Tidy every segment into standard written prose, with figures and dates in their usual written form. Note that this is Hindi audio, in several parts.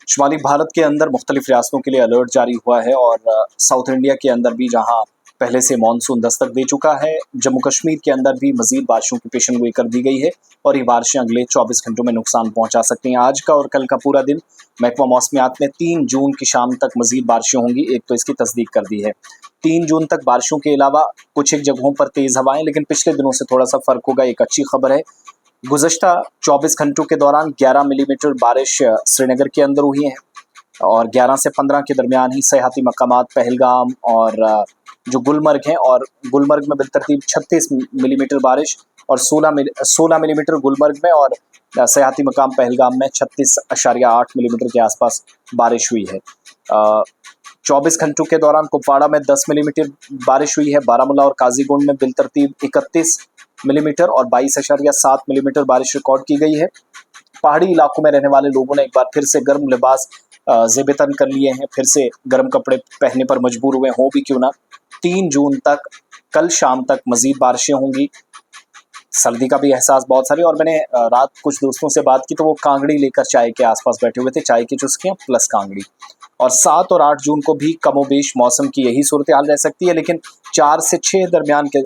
शुमाली भारत के अंदर मुख्तलिफ रियासतों के लिए अलर्ट जारी हुआ है और साउथ इंडिया के अंदर भी जहां पहले से मानसून दस्तक दे चुका है, जम्मू कश्मीर के अंदर भी मजीद बारिशों की पेशेनगोई कर दी गई है और ये बारिशें अगले 24 घंटों में नुकसान पहुंचा सकती हैं। आज का और कल का पूरा दिन महकमा मौसमियात ने 3 जून की शाम तक मजीद बारिशें होंगी, एक तो इसकी तस्दीक कर दी है। 3 जून तक बारिशों के अलावा कुछ एक जगहों पर तेज़ हवाएं, लेकिन पिछले दिनों से थोड़ा सा फ़र्क होगा। एक अच्छी खबर है, गुज़श्ता 24 घंटों के दौरान 11 मिलीमीटर बारिश श्रीनगर के अंदर हुई है और 11 से 15 के दरमियान ही सयाहती मकामात पहलगाम और जो गुलमर्ग हैं, और गुलमर्ग में बिलतरतीब 36 मिलीमीटर बारिश और 16 मिलीमीटर गुलमर्ग में, और सयाहती मकाम पहलगाम में 36.8 मिलीमीटर के आसपास बारिश हुई है। 24 घंटों के दौरान कुपवाड़ा में 10 मिलीमीटर बारिश हुई है। बारामूला और काजीगुंड में बिलतरतीब 31 मिलीमीटर और 22.7 मिलीमीटर बारिश रिकॉर्ड की गई है। पहाड़ी इलाकों में रहने वाले लोगों ने एक बार फिर से गर्म लिबास ज़ेब-ए-तन कर लिए हैं, फिर से गर्म कपड़े पहनने पर मजबूर हुए हों भी क्यों ना। 3 जून तक, कल शाम तक मजीद बारिशें होंगी। सर्दी का भी एहसास बहुत सारे, और मैंने रात कुछ दोस्तों से बात की तो वो कांगड़ी लेकर चाय के आसपास बैठे हुए थे, चाय की चुस्कियाँ प्लस कांगड़ी। और 7 और 8 जून को भी कमोबेश मौसम की यही सूरत हाल रह सकती है, लेकिन 4 से 6 दरमियान के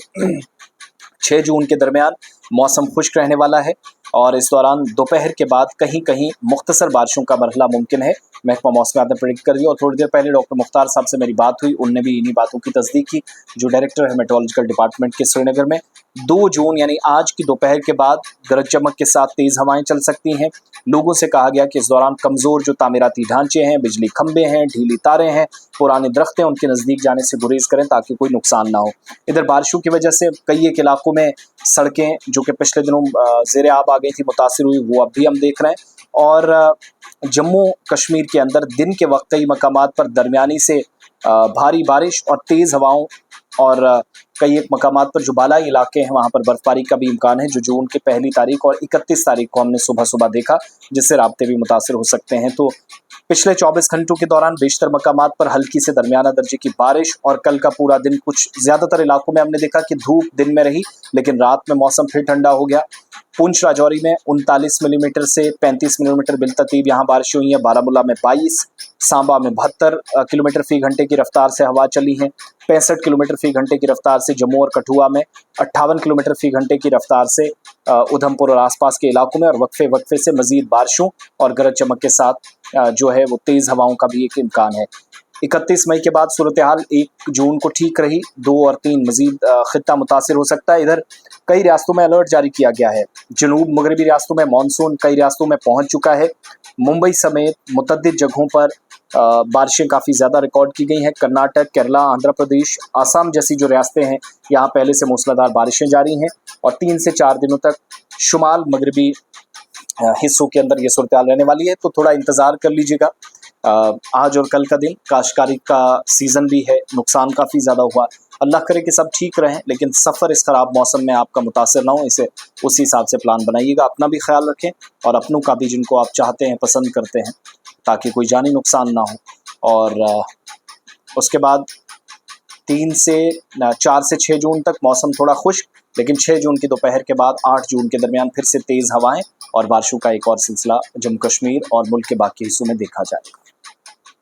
6 जून के दरमियान मौसम खुश्क रहने वाला है और इस दौरान दोपहर के बाद कहीं कहीं मुख्तसर बारिशों का मरहला मुमकिन है। महकमा मौसमियात ने प्रेडिक्ट कर दिया। और थोड़ी देर पहले डॉक्टर मुख्तार साहब से मेरी बात हुई, उनने भी इन्हीं बातों की तस्दीक की, जो डायरेक्टर है मेट्रोलॉजिकल डिपार्टमेंट के श्रीनगर में। 2 जून यानी आज की दोपहर के बाद गरज चमक के साथ तेज़ हवाएं चल सकती हैं। लोगों से कहा गया कि इस दौरान कमज़ोर जो तामीराती ढांचे हैं, बिजली खंभे हैं, ढीली तारें हैं, पुराने दरख्त हैं, उनके नज़दीक जाने से गुरेज करें ताकि कोई नुकसान ना हो। इधर बारिशों की वजह से कई एक इलाकों में सड़कें जो कि पिछले दिनों ज़ेरे आब आ गई थी, मुतासिर हुई, वो अब भी हम देख रहे हैं। और जम्मू कश्मीर के अंदर दिन के वक्त कई मकामात पर दरमियानी से भारी बारिश और तेज़ हवाओं, और कई एक मकामात पर जो बालाई इलाके हैं वहाँ पर बर्फबारी का भी इम्कान है, जो जून की 1 तारीख और 31 तारीख को हमने सुबह सुबह देखा, जिससे राब्ते भी मुतासिर हो सकते हैं। तो पिछले 24 घंटों के दौरान बेशतर मकामात पर हल्की से दरमियाना दर्जे की बारिश, और कल का पूरा दिन कुछ ज़्यादातर इलाकों में हमने देखा कि धूप दिन में रही, लेकिन रात में मौसम फिर ठंडा हो गया। पुंछ राजौरी में 39 मिलीमीटर से 35 मिलीमीटर बिलतरतीब यहाँ बारिश हुई है। बारामूला में 22, सांबा में 72 किलोमीटर फी घंटे की रफ्तार से हवा चली है। 65 किलोमीटर फी घंटे की रफ्तार से जम्मू और कठुआ में, 58 किलोमीटर फी घंटे की रफ्तार से उधमपुर और आसपास के इलाकों में, और वक्फे वक्फे से मजीद बारिशों और गरज चमक के साथ जो है वो तेज़ हवाओं का भी एक इम्कान है। 31 मई के बाद सूरत हाल 1 जून को ठीक रही। 2 और 3 मजीद खित्ता मुतासिर हो सकता है। इधर कई रियासतों में अलर्ट जारी किया गया है। जनूब मगरबी रियासतों में मानसून कई रियासतों में पहुंच चुका है। मुंबई समेत मुतअद्दिद जगहों पर बारिशें काफ़ी ज़्यादा रिकॉर्ड की गई हैं। कर्नाटक, केरला, आंध्र प्रदेश, आसाम जैसी जो रियासतें हैं, यहाँ पहले से मूसलाधार बारिशें जारी हैं और 3 से 4 दिनों तक शुमाल मगरबी हिस्सों के अंदर ये सूरत हाल रहने वाली है। तो थोड़ा इंतज़ार कर लीजिएगा। आज और कल का दिन काश्तकारी का सीज़न भी है, नुकसान काफ़ी ज़्यादा हुआ। अल्लाह करे कि सब ठीक रहें, लेकिन सफ़र इस ख़राब मौसम में आपका मुतासर ना हो, इसे उसी हिसाब से प्लान बनाइएगा। अपना भी ख्याल रखें और अपनों का भी, जिनको आप चाहते हैं, पसंद करते हैं, ताकि कोई जानी नुकसान ना हो। और उसके बाद 4 से 6 जून तक मौसम थोड़ा खुश्क, लेकिन 6 जून की दोपहर के बाद 8 जून के दरमियान फिर से तेज़ हवाएं और बारिशों का एक और सिलसिला जम्मू कश्मीर और मुल्क के बाकी हिस्सों में देखा जाएगा।